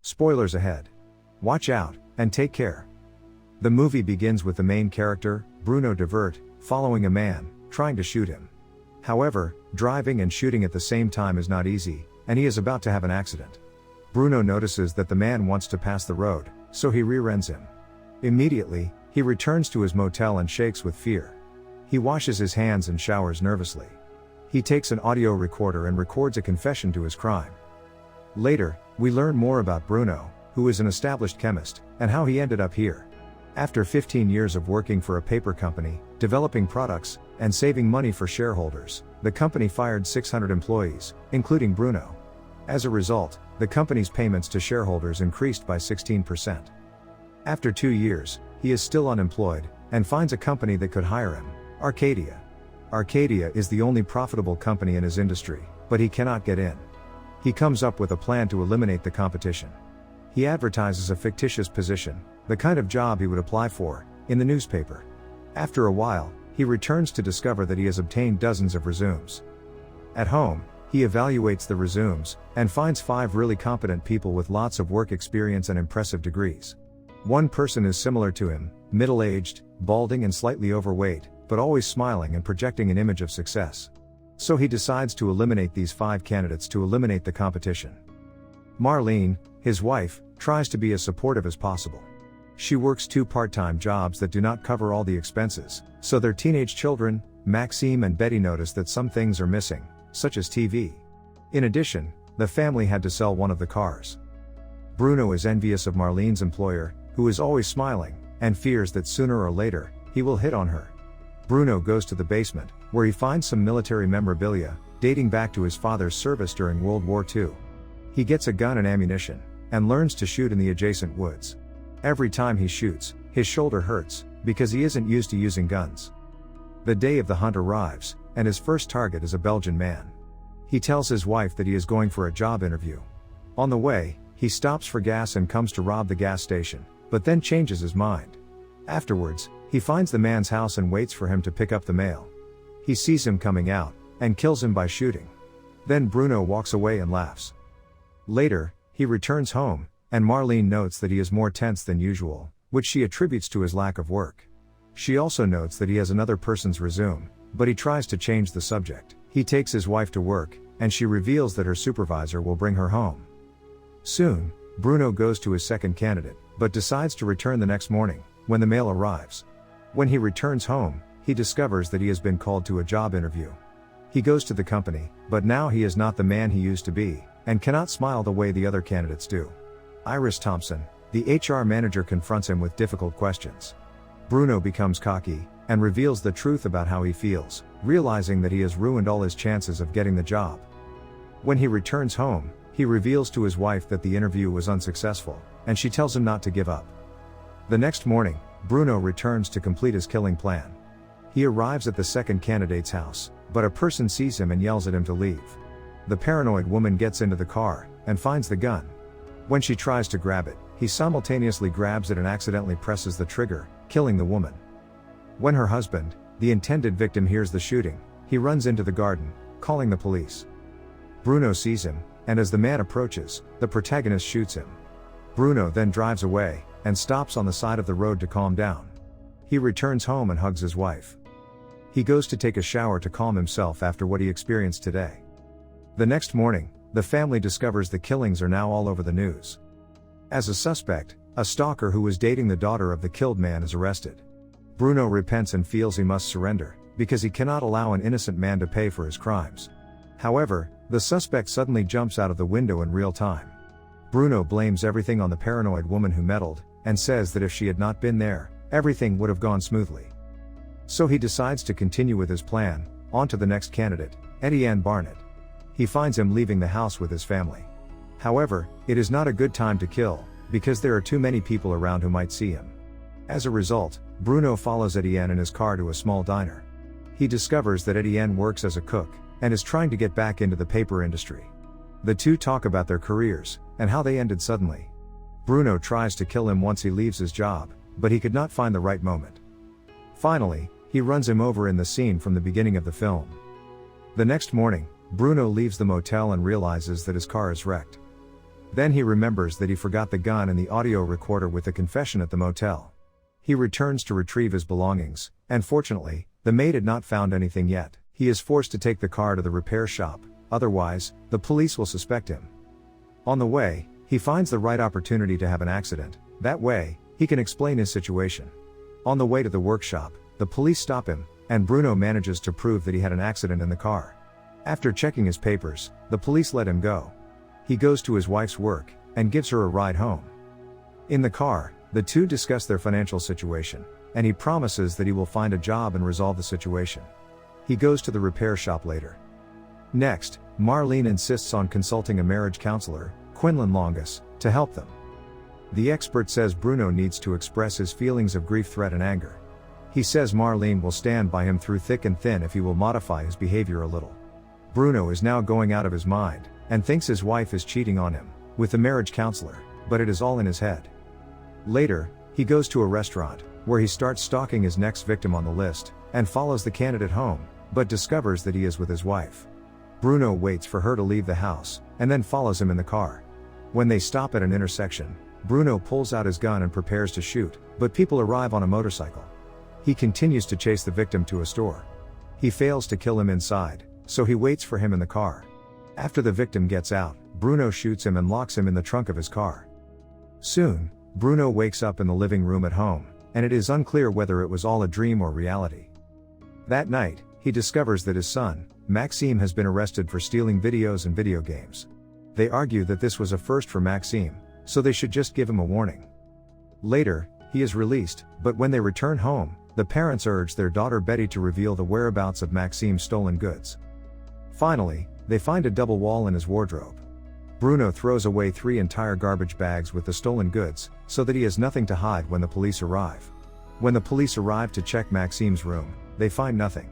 Spoilers ahead. Watch out, and take care. The movie begins with the main character, Bruno Devert, following a man, trying to shoot him. However, driving and shooting at the same time is not easy, and he is about to have an accident. Bruno notices that the man wants to pass the road, so he rear-ends him. Immediately, he returns to his motel and shakes with fear. He washes his hands and showers nervously. He takes an audio recorder and records a confession to his crime. Later, we learn more about Bruno, who is an established chemist, and how he ended up here. After 15 years of working for a paper company, developing products, and saving money for shareholders, the company fired 600 employees, including Bruno. As a result, the company's payments to shareholders increased by 16%. After 2 years, he is still unemployed, and finds a company that could hire him, Arcadia. Arcadia is the only profitable company in his industry, but he cannot get in. He comes up with a plan to eliminate the competition. He advertises a fictitious position, the kind of job he would apply for, in the newspaper. After a while, he returns to discover that he has obtained dozens of resumes. At home, he evaluates the resumes, and finds 5 really competent people with lots of work experience and impressive degrees. One person is similar to him, middle-aged, balding and slightly overweight, but always smiling and projecting an image of success. So he decides to eliminate these 5 candidates to eliminate the competition. Marlene, his wife, tries to be as supportive as possible. She works 2 part-time jobs that do not cover all the expenses, so their teenage children, Maxime and Betty, notice that some things are missing, such as TV. In addition, the family had to sell one of the cars. Bruno is envious of Marlene's employer, who is always smiling, and fears that sooner or later, he will hit on her. Bruno goes to the basement, where he finds some military memorabilia, dating back to his father's service during World War II. He gets a gun and ammunition, and learns to shoot in the adjacent woods. Every time he shoots, his shoulder hurts, because he isn't used to using guns. The day of the hunt arrives, and his first target is a Belgian man. He tells his wife that he is going for a job interview. On the way, he stops for gas and comes to rob the gas station, but then changes his mind. Afterwards, he finds the man's house and waits for him to pick up the mail. He sees him coming out, and kills him by shooting. Then Bruno walks away and laughs. Later, he returns home, and Marlene notes that he is more tense than usual, which she attributes to his lack of work. She also notes that he has another person's resume, but he tries to change the subject. He takes his wife to work, and she reveals that her supervisor will bring her home. Soon, Bruno goes to his second candidate, but decides to return the next morning, when the mail arrives. When he returns home, he discovers that he has been called to a job interview. He goes to the company, but now he is not the man he used to be, and cannot smile the way the other candidates do. Iris Thompson, the HR manager, confronts him with difficult questions. Bruno becomes cocky, and reveals the truth about how he feels, realizing that he has ruined all his chances of getting the job. When he returns home, he reveals to his wife that the interview was unsuccessful, and she tells him not to give up. The next morning, Bruno returns to complete his killing plan. He arrives at the second candidate's house, but a person sees him and yells at him to leave. The paranoid woman gets into the car, and finds the gun. When she tries to grab it, he simultaneously grabs it and accidentally presses the trigger, killing the woman. When her husband, the intended victim, hears the shooting, he runs into the garden, calling the police. Bruno sees him, and as the man approaches, the protagonist shoots him. Bruno then drives away, and stops on the side of the road to calm down. He returns home and hugs his wife. He goes to take a shower to calm himself after what he experienced today. The next morning, the family discovers the killings are now all over the news. As a suspect, a stalker who was dating the daughter of the killed man is arrested. Bruno repents and feels he must surrender, because he cannot allow an innocent man to pay for his crimes. However, the suspect suddenly jumps out of the window in real time. Bruno blames everything on the paranoid woman who meddled, and says that if she had not been there, everything would have gone smoothly. So he decides to continue with his plan. On to the next candidate, Etienne Barnett. He finds him leaving the house with his family. However, it is not a good time to kill, because there are too many people around who might see him. As a result, Bruno follows Etienne in his car to a small diner. He discovers that Etienne works as a cook, and is trying to get back into the paper industry. The two talk about their careers, and how they ended suddenly. Bruno tries to kill him once he leaves his job, but he could not find the right moment. Finally, he runs him over in the scene from the beginning of the film. The next morning, Bruno leaves the motel and realizes that his car is wrecked. Then he remembers that he forgot the gun and the audio recorder with the confession at the motel. He returns to retrieve his belongings, and fortunately, the maid had not found anything yet. He is forced to take the car to the repair shop, otherwise, the police will suspect him. On the way, he finds the right opportunity to have an accident. That way, he can explain his situation. On the way to the workshop, the police stop him, and Bruno manages to prove that he had an accident in the car. After checking his papers, the police let him go. He goes to his wife's work, and gives her a ride home. In the car, the two discuss their financial situation, and he promises that he will find a job and resolve the situation. He goes to the repair shop later. Next, Marlene insists on consulting a marriage counselor, Quinlan Longus, to help them. The expert says Bruno needs to express his feelings of grief, threat and anger. He says Marlene will stand by him through thick and thin if he will modify his behavior a little. Bruno is now going out of his mind, and thinks his wife is cheating on him, with the marriage counselor, but it is all in his head. Later, he goes to a restaurant, where he starts stalking his next victim on the list, and follows the candidate home, but discovers that he is with his wife. Bruno waits for her to leave the house, and then follows him in the car. When they stop at an intersection, Bruno pulls out his gun and prepares to shoot, but people arrive on a motorcycle. He continues to chase the victim to a store. He fails to kill him inside, so he waits for him in the car. After the victim gets out, Bruno shoots him and locks him in the trunk of his car. Soon, Bruno wakes up in the living room at home, and it is unclear whether it was all a dream or reality. That night, he discovers that his son, Maxime, has been arrested for stealing videos and video games. They argue that this was a first for Maxime, so they should just give him a warning. Later, he is released, but when they return home, the parents urge their daughter Betty to reveal the whereabouts of Maxime's stolen goods. Finally, they find a double wall in his wardrobe. Bruno throws away 3 entire garbage bags with the stolen goods, so that he has nothing to hide when the police arrive. When the police arrive to check Maxime's room, they find nothing.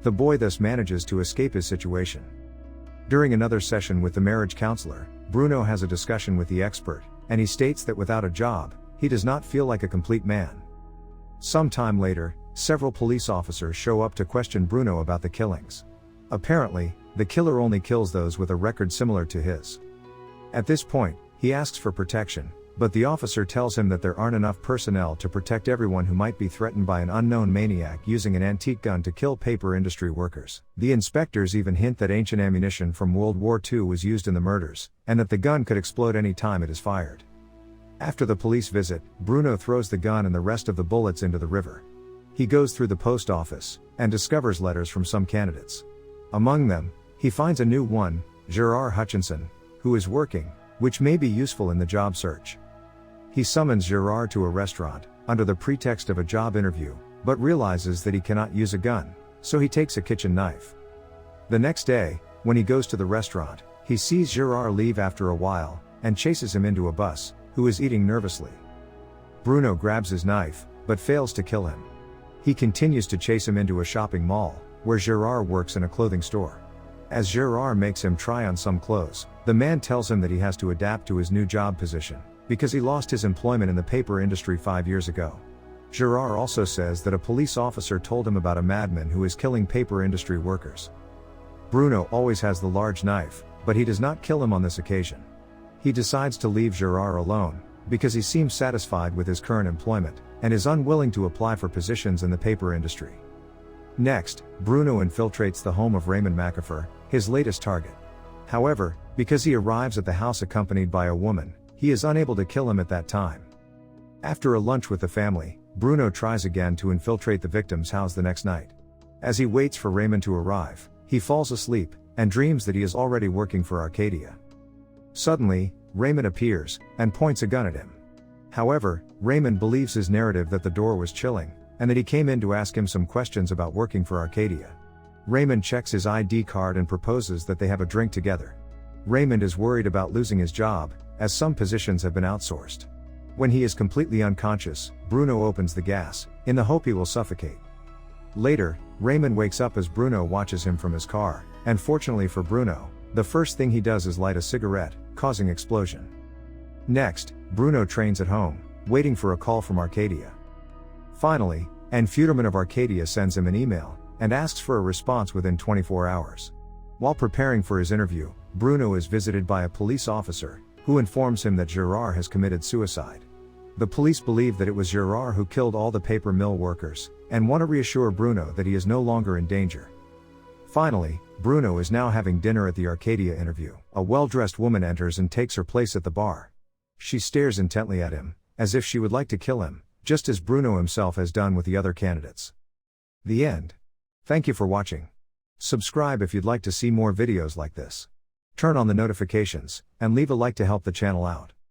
The boy thus manages to escape his situation. During another session with the marriage counselor, Bruno has a discussion with the expert, and he states that without a job, he does not feel like a complete man. Some time later, several police officers show up to question Bruno about the killings. Apparently, the killer only kills those with a record similar to his. At this point, he asks for protection, but the officer tells him that there aren't enough personnel to protect everyone who might be threatened by an unknown maniac using an antique gun to kill paper industry workers. The inspectors even hint that ancient ammunition from World War II was used in the murders, and that the gun could explode any time it is fired. After the police visit, Bruno throws the gun and the rest of the bullets into the river. He goes through the post office, and discovers letters from some candidates. Among them, he finds a new one, Gerard Hutchinson, who is working, which may be useful in the job search. He summons Gerard to a restaurant, under the pretext of a job interview, but realizes that he cannot use a gun, so he takes a kitchen knife. The next day, when he goes to the restaurant, he sees Gerard leave after a while, and chases him into a bus, who is eating nervously. Bruno grabs his knife, but fails to kill him. He continues to chase him into a shopping mall, where Gerard works in a clothing store. As Gerard makes him try on some clothes, the man tells him that he has to adapt to his new job position, because he lost his employment in the paper industry 5 years ago. Gerard also says that a police officer told him about a madman who is killing paper industry workers. Bruno always has the large knife, but he does not kill him on this occasion. He decides to leave Gerard alone, because he seems satisfied with his current employment, and is unwilling to apply for positions in the paper industry. Next, Bruno infiltrates the home of Raymond McAfee, his latest target. However, because he arrives at the house accompanied by a woman, he is unable to kill him at that time. After a lunch with the family, Bruno tries again to infiltrate the victim's house the next night. As he waits for Raymond to arrive, he falls asleep, and dreams that he is already working for Arcadia. Suddenly, Raymond appears, and points a gun at him. However, Raymond believes his narrative that the door was chilling, and that he came in to ask him some questions about working for Arcadia. Raymond checks his ID card and proposes that they have a drink together. Raymond is worried about losing his job, as some positions have been outsourced. When he is completely unconscious, Bruno opens the gas, in the hope he will suffocate. Later, Raymond wakes up as Bruno watches him from his car, and fortunately for Bruno, the first thing he does is light a cigarette, causing explosion. Next, Bruno trains at home, waiting for a call from Arcadia. Finally, an Fuderman of Arcadia sends him an email, and asks for a response within 24 hours. While preparing for his interview, Bruno is visited by a police officer, who informs him that Gerard has committed suicide. The police believe that it was Gerard who killed all the paper mill workers, and want to reassure Bruno that he is no longer in danger. Finally, Bruno is now having dinner at the Arcadia interview. A well-dressed woman enters and takes her place at the bar. She stares intently at him, as if she would like to kill him, just as Bruno himself has done with the other candidates. The end. Thank you for watching. Subscribe if you'd like to see more videos like this. Turn on the notifications, and leave a like to help the channel out.